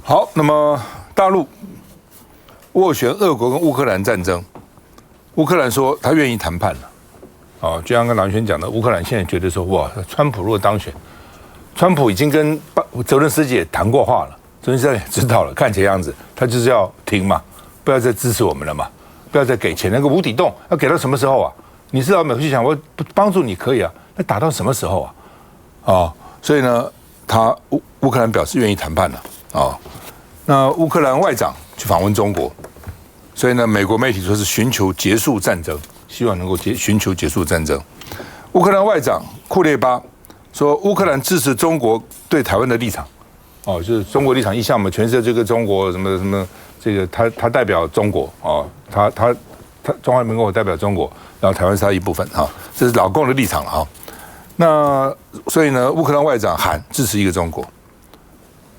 好，那么大陆斡旋俄国跟乌克兰战争，乌克兰说他愿意谈判了。哦，就像跟蓝轩讲的，乌克兰现在觉得说，哇，川普如果当选，川普已经跟泽伦斯基也谈过话了，泽伦斯基也知道了，看起来样子他就是要停嘛，不要再支持我们了嘛，不要再给钱，那个无底洞要给到什么时候啊？你是老美去想，我帮助你可以啊，那打到什么时候啊？哦，所以呢，乌克兰表示愿意谈判了啊。那乌克兰外长去访问中国，所以呢，美国媒体说是寻求结束战争，希望能够寻求结束战争。乌克兰外长库列巴说，乌克兰支持中国对台湾的立场，哦，就是中国立场一向嘛，全世界这个中国什么什么，这个他代表中国哦，他中华民国代表中国，然后台湾是他一部分哈，这是老共的立场了哈。那所以呢，乌克兰外长喊支持一个中国。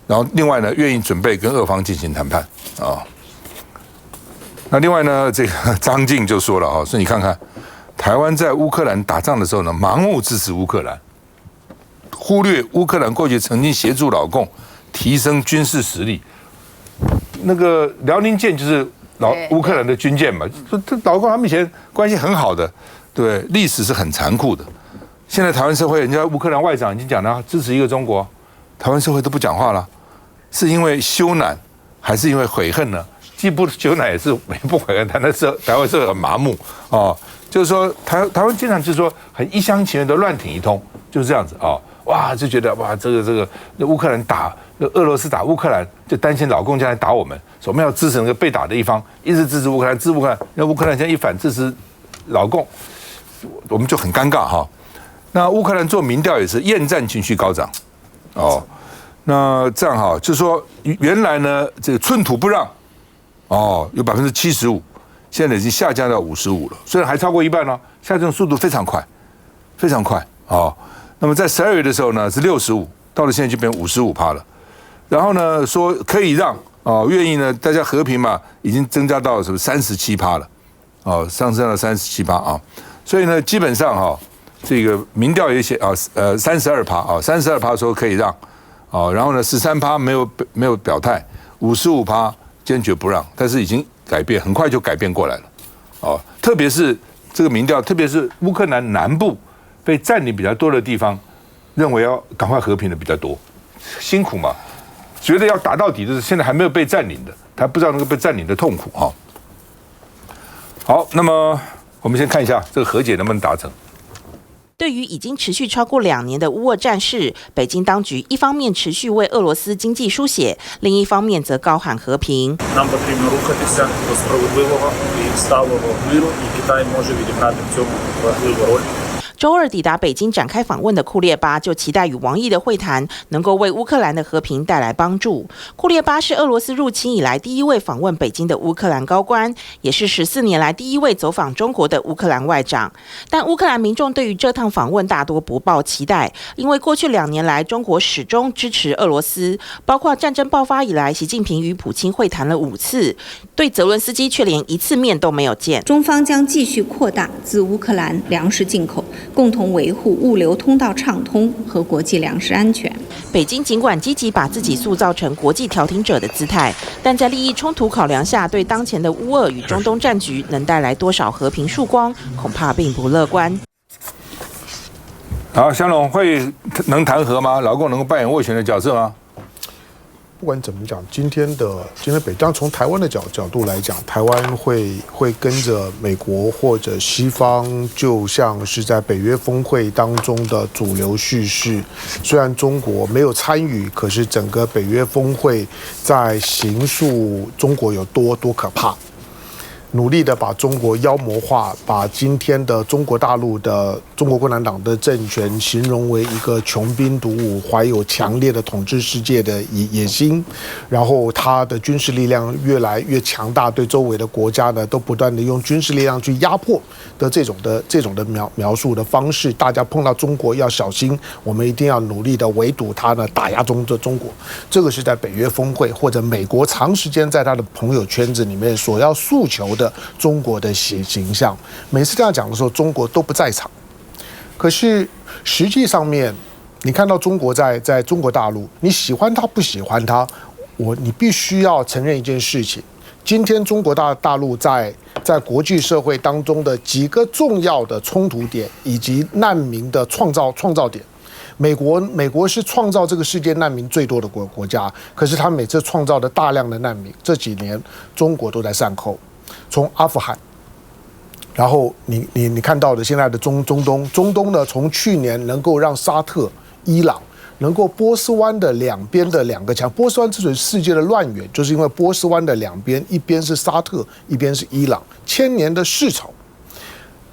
然后，另外呢，愿意准备跟俄方进行谈判啊。那另外呢，这个张静就说了啊，说你看看，台湾在乌克兰打仗的时候呢，盲目支持乌克兰，忽略乌克兰过去曾经协助老共提升军事实力。那个辽宁舰就是乌克兰的军舰嘛，这老共他们以前关系很好的，对，历史是很残酷的。现在台湾社会，人家乌克兰外长已经讲了支持一个中国，台湾社会都不讲话了。是因为羞赧，还是因为悔恨呢？既不羞赧，也是不悔恨。台湾社会很麻木哦，就是说台湾经常就是说很一厢情愿的乱挺一通，就是这样子啊、哦。哇，就觉得哇，这个乌克兰打俄罗斯打乌克兰，就担心老共将来打我们，所以我们要支持那个被打的一方，一直支持乌克兰，支持乌克兰。那乌克兰现在一反支持老共，我们就很尴尬哈。那乌克兰做民调也是厌战情绪高涨，哦。那这样哈，就是说原来呢，这个寸土不让，哦，有75%，现在已经下降到55%了。虽然还超过一半呢，下降速度非常快，非常快哦。那么在12月的时候呢是65%，到了现在就变55%了。然后呢说可以让哦，愿意呢，大家和平嘛，已经增加到什么37%了，哦，上升到37%啊。所以呢，基本上哈，这个民调也写啊，32%啊，32%说可以让。哦，然后呢，13%没有表态，55%坚决不让，但是已经改变，很快就改变过来了。哦，特别是这个民调，特别是乌克兰南部被占领比较多的地方，认为要赶快和平的比较多，辛苦嘛，觉得要打到底的是现在还没有被占领的，他不知道那个被占领的痛苦哈。好，那么我们先看一下这个和解能不能达成。对于已经持续超过2年的乌俄战事，北京当局一方面持续为俄罗斯经济输血，另一方面则高喊和平。Нам потрібно рухатися до справедливого і сталого миру, і Китай може відіграти в цьому важливу роль. 周二抵达北京展开访问的库列巴就期待与王毅的会谈能够为乌克兰的和平带来帮助。库列巴是俄罗斯入侵以来第一位访问北京的乌克兰高官，也是14年来第一位走访中国的乌克兰外长。但乌克兰民众对于这趟访问大多不抱期待，因为过去2年来中国始终支持俄罗斯，包括战争爆发以来，习近平与普京会谈了5次，对泽伦斯基却连1次面都没有见。中方将继续扩大自乌克兰粮食进口，共同维护物流通道畅通和国际粮食安全。北京尽管积极把自己塑造成国际调停者的姿态，但在利益冲突考量下，对当前的乌俄与中东战局能带来多少和平曙光，恐怕并不乐观。好，香龙会能谈和吗？老共能够扮演斡旋的角色吗？不管怎么讲，今天北当从台湾的角度来讲，台湾会跟着美国或者西方，就像是在北约峰会当中的主流叙事。虽然中国没有参与，可是整个北约峰会在形塑中国有多可怕。努力的把中国妖魔化，把今天的中国大陆的中国共产党的政权形容为一个穷兵黩武、怀有强烈的统治世界的野心，然后他的军事力量越来越强大，对周围的国家呢都不断的用军事力量去压迫的这种的描述的方式，大家碰到中国要小心，我们一定要努力的围堵他呢，打压中国。这个是在北约峰会或者美国长时间在他的朋友圈子里面所要诉求的中国的形象。每次这样讲的时候，中国都不在场。可是实际上面，你看到中国在中国大陆，你喜欢他不喜欢他，你必须要承认一件事情，今天中国大陆在国际社会当中的几个重要的冲突点以及难民的创造点。美国是创造这个世界难民最多的国家，可是他每次创造的大量的难民，这几年中国都在善后，从阿富汗，然后你看到的现在的中东呢，从去年能够让沙特、伊朗能够波斯湾的两边的两个强，波斯湾之所以世界的乱源，就是因为波斯湾的两边，一边是沙特，一边是伊朗，千年的世仇，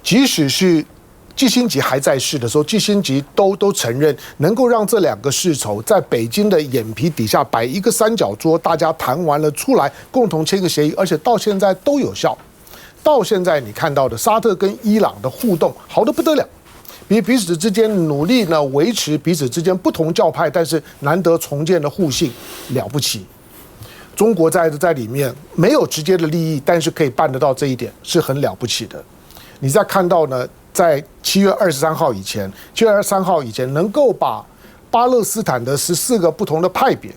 即使是季辛吉还在世的时候，季辛吉都承认能够让这两个世仇在北京的眼皮底下摆一个三角桌，大家谈完了出来，共同签个协议，而且到现在都有效。到现在你看到的沙特跟伊朗的互动好得不得了，彼此之间努力呢维持彼此之间不同教派，但是难得重建的互信，了不起。中国在里面没有直接的利益，但是可以办得到这一点，是很了不起的。你再看到呢，在7月23号以前能够把巴勒斯坦的14个不同的派别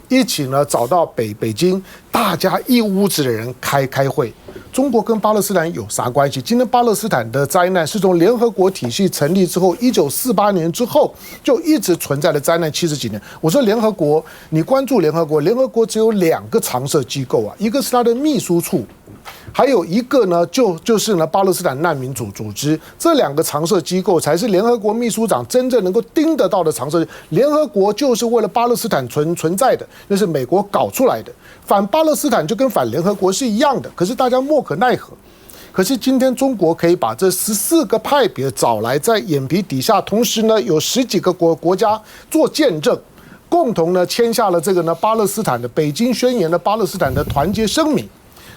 一起呢找到北京，大家一屋子的人开会。中国跟巴勒斯坦有啥关系？今天巴勒斯坦的灾难是从联合国体系成立之后，1948年之后就一直存在的灾难70几年。我说联合国，你关注联合国，联合国只有2个常设机构啊，一个是它的秘书处，还有一个呢就是呢巴勒斯坦难民组织。这2个常设机构才是联合国秘书长真正能够盯得到的常设。联合国就是为了巴勒斯坦存在的，那是美国搞出来的。反巴勒斯坦就跟反联合国是一样的，可是大家莫可奈何。可是今天中国可以把这14个派别找来，在眼皮底下，同时呢有10几个国家做见证，共同呢签下了这个呢巴勒斯坦的北京宣言的巴勒斯坦的团结声明。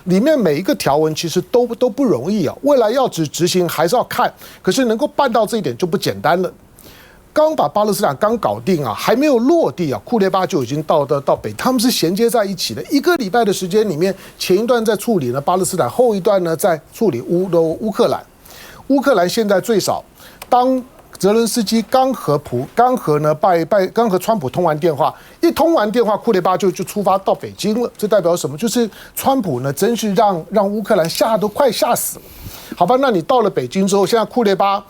里面每一个条文其实都不容易啊，未来要执行还是要看，可是能够办到这一点就不简单了。刚把巴勒斯坦刚搞定啊，还没有落地啊，库列巴就已经到北，他们是衔接在一起的。1个礼拜的时间里面，前一段在处理呢巴勒斯坦，后一段呢在处理乌克兰。乌克兰现在最少，当泽伦斯基刚和川普通完电话，一通完电话，库列巴就出发到北京了。这代表什么？就是川普呢，真是让乌克兰都快吓死了。好吧，那你到了北京之后，现在库列巴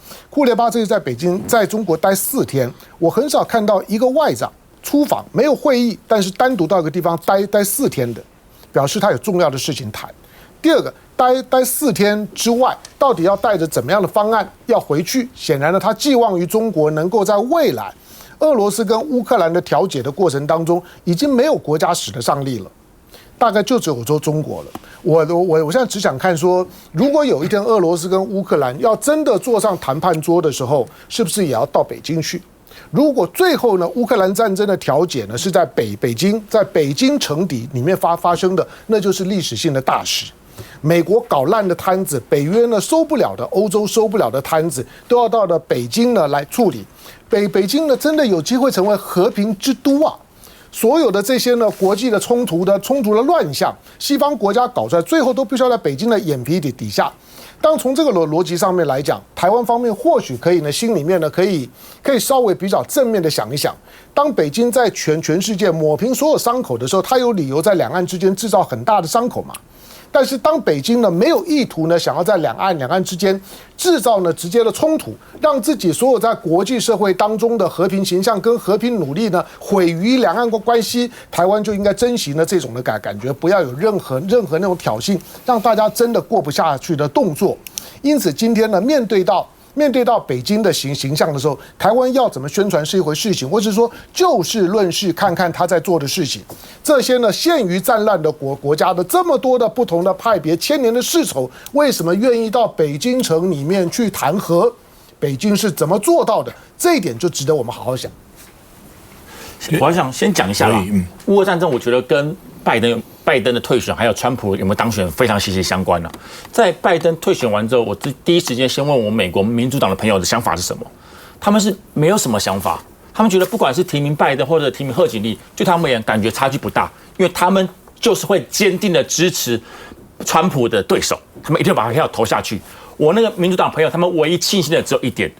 这是在北京，在中国待4天，我很少看到一个外长出访没有会议，但是单独到一个地方待4天的，表示他有重要的事情谈。第二个，待4天之外，到底要带着怎么样的方案要回去？显然呢，他寄望于中国能够在未来俄罗斯跟乌克兰的调解的过程当中，已经没有国家使得上力了，大概就只有中国了。我现在只想看说，如果有一天俄罗斯跟乌克兰要真的坐上谈判桌的时候，是不是也要到北京去？如果最后呢，乌克兰战争的调解呢是在北京城邸里面发生的，那就是历史性的大事。美国搞烂的摊子，北约呢收不了的，欧洲收不了的摊子，都要到了北京呢来处理。北京呢真的有机会成为和平之都啊！所有的这些呢国际的冲突的乱象，西方国家搞出来，最后都必须要在北京的眼皮底下。当从这个逻辑上面来讲，台湾方面或许可以呢，心里面呢可以稍微比较正面的想一想，当北京在全世界抹平所有伤口的时候，它有理由在两岸之间制造很大的伤口嘛。但是当北京呢没有意图呢想要在两岸之间制造呢直接的冲突，让自己所有在国际社会当中的和平形象跟和平努力呢毁于两岸关系，台湾就应该珍惜呢这种的感觉，不要有任何那种挑衅，让大家真的过不下去的动作。因此今天呢面对到北京的形象的时候，台湾要怎么宣传是一回事情，或者说就事论事，看看他在做的事情。这些呢陷于战乱的国家的这么多的不同的派别，千年的世仇，为什么愿意到北京城里面去谈和？北京是怎么做到的？这一点就值得我们好好想。我还想先讲一下啦，乌俄战争，我觉得跟拜登的退选，还有川普有没有当选非常息息相关。在拜登退选完之后，我第一时间先问我美国民主党的朋友的想法是什么，他们是没有什么想法，他们觉得不管是提名拜登或者提名贺锦丽，就他们而言感觉差距不大，因为他们就是会坚定的支持川普的对手，他们一定要把票投下去。我那个民主党朋友，他们唯一庆幸的只有一点，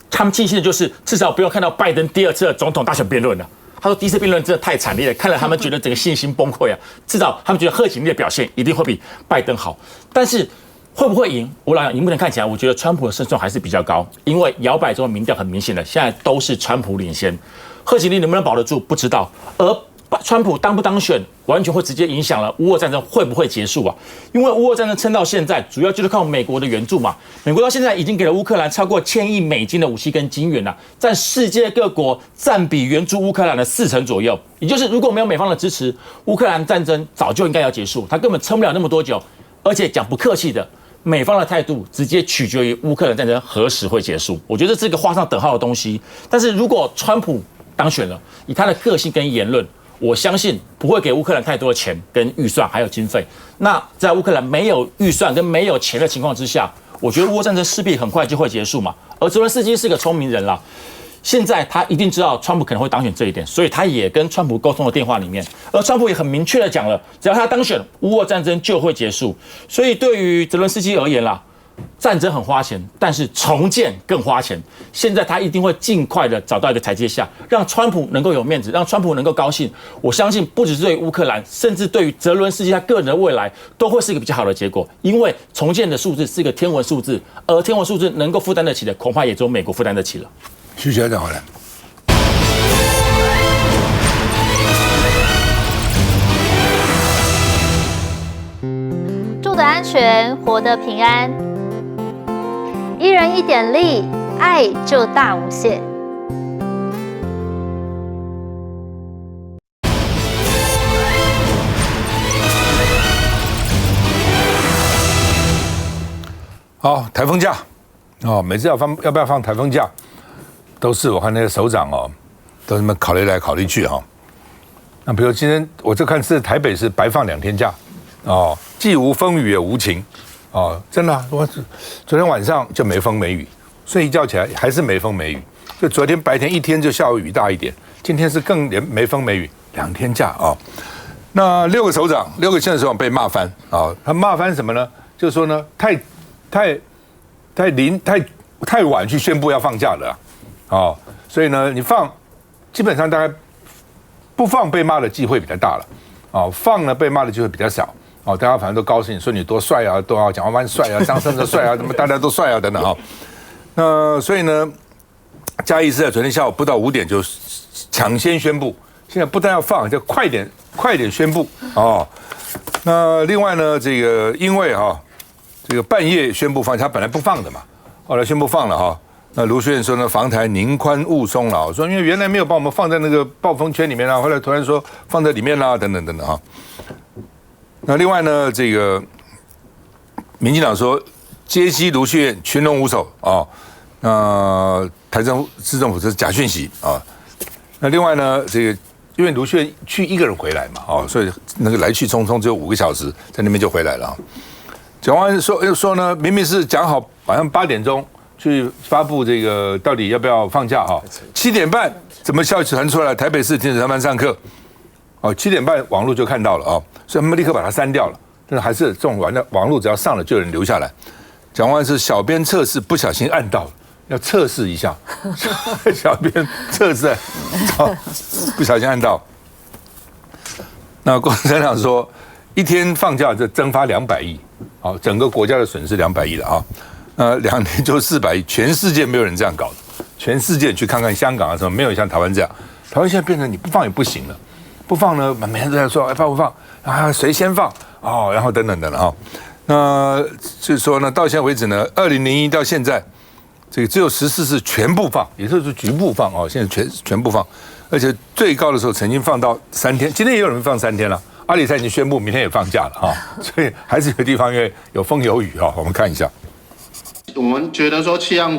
他们庆幸的就是至少不用看到拜登第2次的总统大选辩论了。他说第一次辩论真的太惨烈了，看了他们觉得整个信心崩溃啊。至少他们觉得贺锦丽的表现一定会比拜登好，但是会不会赢？我老讲，目前看起来，我觉得川普的胜算还是比较高，因为摇摆州的民调很明显的，现在都是川普领先。贺锦丽能不能保得住，不知道。而川普当不当选，完全会直接影响了乌俄战争会不会结束啊？因为乌俄战争撑到现在，主要就是靠美国的援助嘛。美国到现在已经给了乌克兰超过1000亿美金的武器跟金援了，占世界各国占比援助乌克兰的40%左右。也就是如果没有美方的支持，乌克兰战争早就应该要结束，它根本撑不了那么多久。而且讲不客气的，美方的态度直接取决于乌克兰战争何时会结束。我觉得这是个画上等号的东西。但是如果川普当选了，以他的个性跟言论，我相信不会给乌克兰太多的钱跟预算还有经费。那在乌克兰没有预算跟没有钱的情况之下，我觉得乌俄战争势必很快就会结束嘛。而泽伦斯基是个聪明人啦，现在他一定知道川普可能会当选这一点，所以他也跟川普沟通的电话里面，而川普也很明确的讲了，只要他当选，乌俄战争就会结束。所以对于泽伦斯基而言啦，战争很花钱，但是重建更花钱。现在他一定会尽快的找到一个台阶下，让川普能够有面子，让川普能够高兴。我相信不只是对于乌克兰，甚至对于泽伦斯基他个人的未来，都会是一个比较好的结果。因为重建的数字是一个天文数字，而天文数字能够负担得起的，恐怕也只有美国负担得起了。徐学长回来。住得安全，活得平安。一人一点力，爱就大无限。好，台风假哦，每次要不要放台风假，都是我看那些首长哦，都这么考虑来考虑去哈。那比如今天我这看是台北市白放2天假哦，既无风雨也无晴哦，真的、啊，我昨天晚上就没风没雨，睡一觉起来还是没风没雨。就昨天白天一天就下午雨大一点，今天是更连没风没雨，2天假啊、哦。那6个首长，6个县的首长被骂翻啊、哦，他骂翻什么呢？就是说呢，太晚去宣布要放假了哦，所以呢，你放基本上大概不放被骂的机会比较大了哦，放呢被骂的机会比较少哦，大家反正都高兴，说你多帅啊，多好，蒋万安帅啊，张胜哲帅啊，怎么大家都帅啊等等啊。那所以呢，嘉义市在昨天下午不到5点就抢先宣布，现在不但要放，就快点宣布哦。那另外呢，这个因为这个半夜宣布放，他本来不放的嘛，后来宣布放了哈。那卢秀燕说呢，防台宁宽勿松了，说因为原来没有把我们放在那个暴风圈里面啊，后来突然说放在里面啦，等等等等哈。那另外呢，这个民进党说接机卢秀燕群龙无首啊，台中市政府这是假讯息啊。那另外呢，这个因为卢秀燕去一个人回来嘛，哦，所以那个来去匆匆只有5个小时，在那边就回来了。蒋万安说呢，明明是讲好晚上8点钟去发布这个到底要不要放假哈，7点半怎么消息传出来？台北市停止上班上课，哦，7点半网络就看到了啊，所以他们立刻把它删掉了。但是还是这种网络只要上了就有人留下来。蒋万安是小编测试不小心按到了，要测试一下，小编测试不小心按到。那共产党说一天放假就蒸发200亿。好，整个国家的损失200亿了啊，2年就400亿，全世界没有人这样搞的，全世界去看看香港啊什么，没有像台湾这样，台湾现在变成你不放也不行了，不放呢，每天都在说放不放啊，谁先放哦，然后等等等等啊，那就是说呢，到现在为止呢，2001到现在，这个只有14次全部放，也就是局部放哦，现在全部放，而且最高的时候曾经放到3天，今天也有人放3天了。阿里山已经宣布明天也放假了哈，所以还是有地方因为有风有雨哈，我们看一下。我们觉得说气象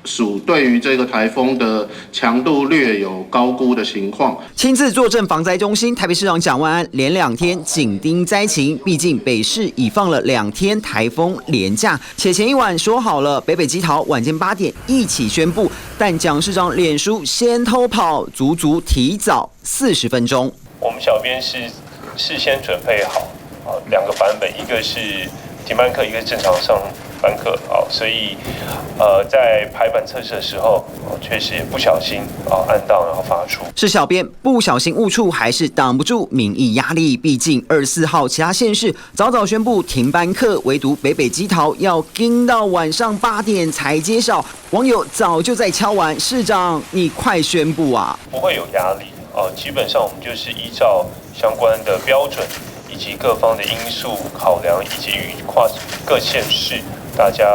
署对于这个台风的强度略有高估的情况。亲自坐镇防灾中心，台北市长蒋万安连2天紧盯灾情，毕竟北市已放了2天台风连假，且前一晚说好了北北基桃晚间8点一起宣布，但蒋市长脸书先偷跑，足足提早40分钟。我们小编是事先准备好2个版本，一个是停班课，一个正常班课所以在排版测试的时候确实也不小心按到然后发出。是小编不小心误触，还是挡不住民意压力？毕竟24号其他县市早早宣布停班课，唯独北基桃要盯到晚上8点才揭晓。网友早就在敲碗，市长你快宣布啊！不会有压力基本上我们就是依照相关的标准以及各方的因素考量，以及与各县市大家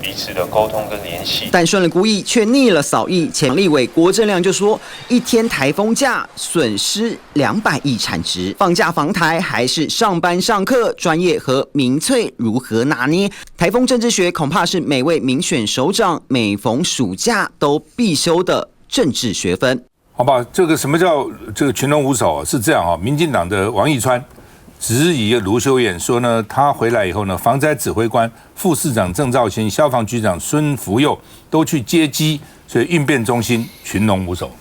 彼此的沟通跟联系。但顺了故意，却逆了扫意。前立委郭正亮就说，一天台风假损失200亿产值，放假防台还是上班上课？专业和民粹如何拿捏？台风政治学恐怕是每位民选首长每逢暑假都必修的政治学分。好吧，这个什么叫这个群龙无首是这样民进党的王义川质疑卢秀燕说呢，他回来以后呢，防灾指挥官副市长郑肇兴、消防局长孙福佑都去接机，所以应变中心群龙无首。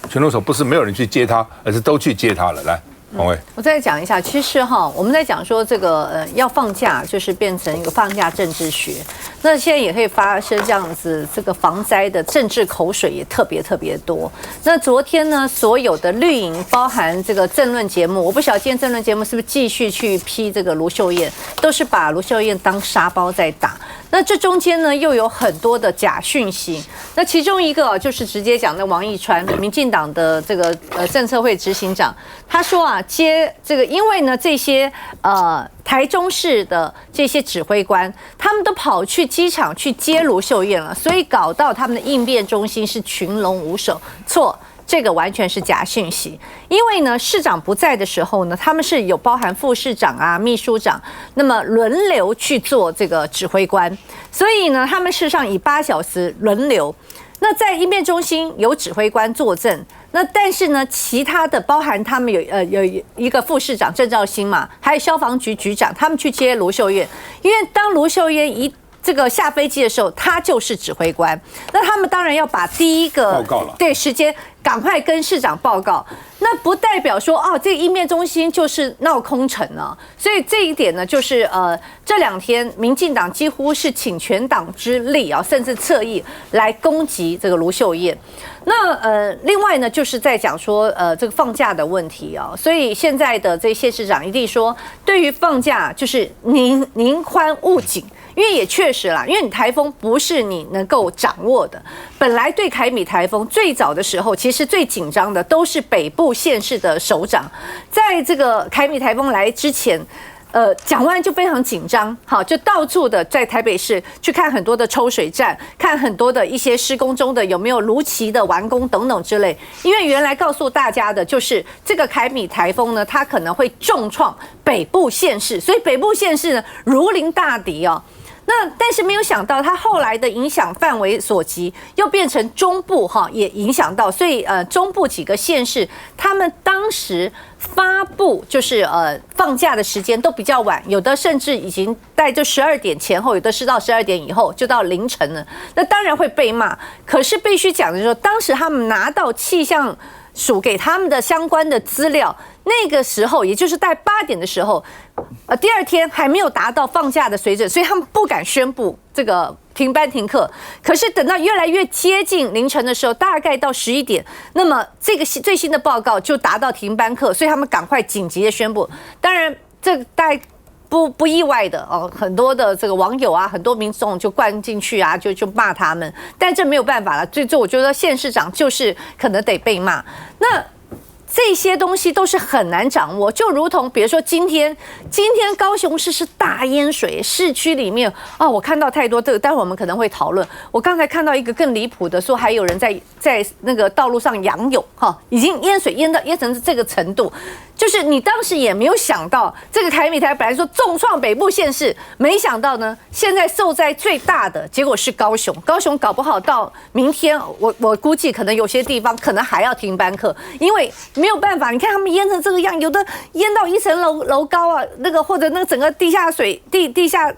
群龙无首不是没有人去接他，而是都去接他了。来，王伟，我再讲一下，其实我们在讲说这个要放假，就是变成一个放假政治学。那现在也可以发生这样子，这个防灾的政治口水也特别多。那昨天呢，所有的绿营，包含这个政论节目，我不晓得今天政论节目是不是继续去批这个卢秀燕，都是把卢秀燕当沙包在打。那这中间呢，又有很多的假讯息。那其中一个就是直接讲的王义川，民进党的这个政策会执行长，他说接这个，因为呢这些台中市的这些指挥官，他们都跑去机场去接卢秀燕了，所以搞到他们的应变中心是群龙无首。错。这个完全是假讯息，因为呢，市长不在的时候呢，他们是有包含副市长秘书长，那么轮流去做这个指挥官，所以呢，他们事实上以8小时轮流。那在应变中心有指挥官坐镇，那但是呢，其他的包含他们有一个副市长郑肇兴嘛，还有消防局局长，他们去接卢秀燕，因为当卢秀燕这个下飞机的时候，他就是指挥官，那他们当然要把第一个报告了，对时间赶快跟市长报告。那不代表说这个应变中心就是闹空城了。所以这一点呢，就是这2天民进党几乎是倾全党之力甚至侧翼来攻击这个卢秀燕。那另外呢，就是在讲说这个放假的问题所以现在的这些市长一定说，对于放假就是宁宽勿紧。因为也确实啦，因为你台风不是你能够掌握的。本来对凯米台风最早的时候，其实最紧张的都是北部县市的首长，在这个凯米台风来之前。蒋万安就非常紧张，就到处的在台北市去看很多的抽水站，看很多的一些施工中的有没有如期的完工等等之类。因为原来告诉大家的就是这个凯米台风呢，它可能会重创北部县市，所以北部县市呢如临大敌那但是没有想到，它后来的影响范围所及，又变成中部也影响到，所以中部几个县市，他们当时发布就是放假的时间都比较晚，有的甚至已经在就12点前后，有的是到12点以后，就到凌晨了。那当然会被骂，可是必须讲的就是说，当时他们拿到气象署给他们的相关的资料，那个时候也就是在8点的时候，第2天还没有达到放假的水准，所以他们不敢宣布这个停班停课。可是等到越来越接近凌晨的时候，大概到11点，那么这个最新的报告就达到停班课，所以他们赶快紧急的宣布。当然，这大概不意外的很多的这个网友很多民众就灌进去就骂他们，但这没有办法了。最终我觉得县市长就是可能得被骂。那这些东西都是很难掌握，就如同比如说今天高雄市是大淹水，市区里面我看到太多这个，待会我们可能会讨论。我刚才看到一个更离谱的，说还有人在那个道路上仰泳已经淹水淹成这个程度。就是你当时也没有想到，这个凯米台本来说重创北部县市，没想到呢，现在受灾最大的结果是高雄。高雄搞不好到明天，我估计可能有些地方可能还要停班课，因为没有办法。你看他们淹成这个样，有的淹到1层楼高那个或者那个整个地下水地下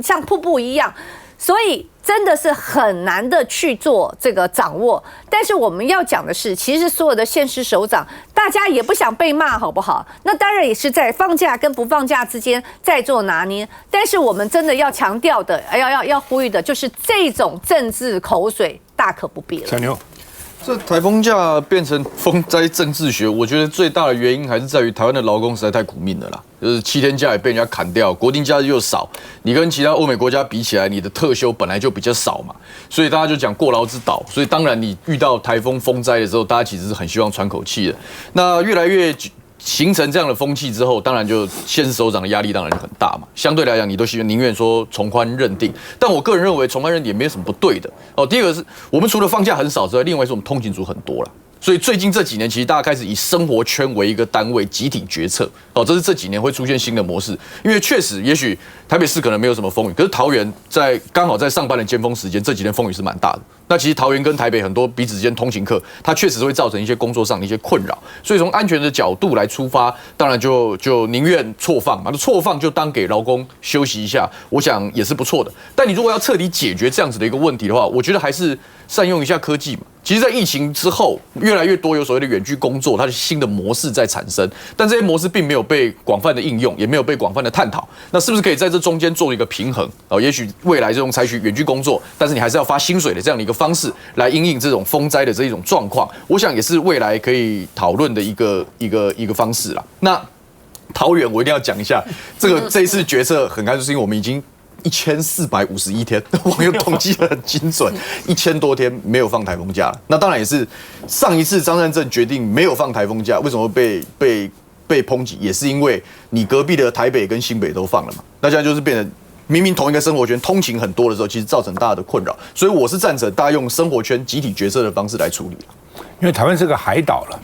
像瀑布一样。所以真的是很难的去做这个掌握。但是我们要讲的是，其实所有的县市首长，大家也不想被骂，好不好？那当然也是在放假跟不放假之间在做拿捏。但是我们真的要强调的，要呼吁的，就是这种政治口水大可不必了。小牛。这台风假变成风灾政治学，我觉得最大的原因还是在于台湾的劳工实在太苦命了啦。就是7天假也被人家砍掉，国定假日又少，你跟其他欧美国家比起来，你的特休本来就比较少嘛，所以大家就讲过劳之岛。所以当然你遇到台风风灾的时候，大家其实是很希望喘口气的。那越来越形成这样的风气之后，当然就县市首长的压力当然就很大嘛。相对来讲，你都宁愿说从宽认定，但我个人认为从宽认定也没有什么不对的哦。第一个是我们除了放假很少之外，另外是我们通勤族很多了。所以最近这几年，其实大家开始以生活圈为一个单位集体决策哦，这是这几年会出现新的模式。因为确实，也许台北市可能没有什么风雨，可是桃园刚好在上班的尖峰时间，这几天风雨是蛮大的。那其实桃园跟台北很多彼此之间通勤客，它确实会造成一些工作上的一些困扰。所以从安全的角度来出发，当然就宁愿错放嘛，那错放就当给劳工休息一下，我想也是不错的。但你如果要彻底解决这样子的一个问题的话，我觉得还是善用一下科技嘛。其实，在疫情之后，越来越多有所谓的远距工作，它的新的模式在产生，但这些模式并没有被广泛的应用，也没有被广泛的探讨。那是不是可以在这中间做一个平衡？也许未来这种采取远距工作，但是你还是要发薪水的这样的一个方式来因应这种风灾的这一种状况，我想也是未来可以讨论的一个方式啦。那桃园我一定要讲一下，这一次决策很开心，是因为我们已经1451天，网友统计得很精准，1000多天没有放台风假。那当然也是上一次张善政决定没有放台风假，为什么被抨击，也是因为你隔壁的台北跟新北都放了嘛。那现在就是变成明明同一个生活圈，通勤很多的时候，其实造成大家的困扰。所以我是赞成大家用生活圈集体决策的方式来处理。因为台湾是个海岛了，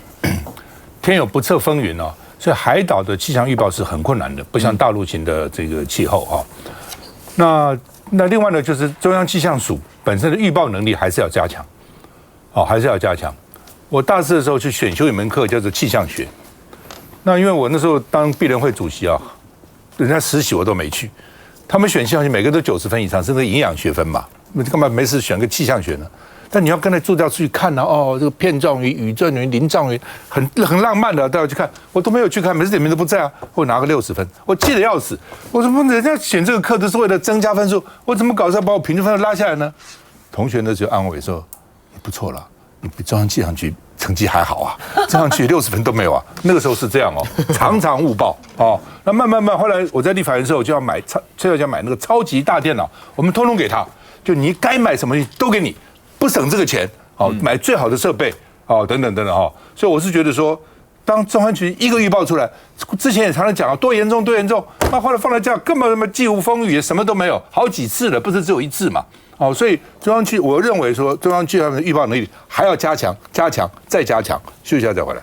天有不测风云哦，所以海岛的气象预报是很困难的，不像大陆型的这个气候啊。那另外呢，就是中央气象署本身的预报能力还是要加强，还是要加强。我大四的时候去选修一门课叫做气象学，那因为我那时候当毕联会主席啊，人家实习我都没去，他们选气象学每个都90分以上，甚至营养学分嘛，干嘛没事选个气象学呢？但你要跟着助教出去看啊，这个片状云、雨阵云、林状云，很浪漫的，带我去看，我都没有去看，每次点名都不在啊，我拿个60分，我气得要死。我怎么人家选这个课都是为了增加分数，我怎么搞是要把我平均分数拉下来呢？同学呢就安慰说，你不错了，你比中央气象局成绩还好啊，中央局60分都没有啊。那个时候是这样哦，常常误报哦。那慢慢，后来我在立法院的时候，就要买那个超级大电脑，我们通通给他，就你该买什么都给你。不省这个钱，买最好的设备，等等所以我是觉得说，当中央局一个预报出来，之前也常常讲多严重，那后来放了假，根本既无风雨，什么都没有，好几次了，不是只有一次嘛，所以中央局我认为说中央气象的预报能力还要加强，再加强，休息一下再回来。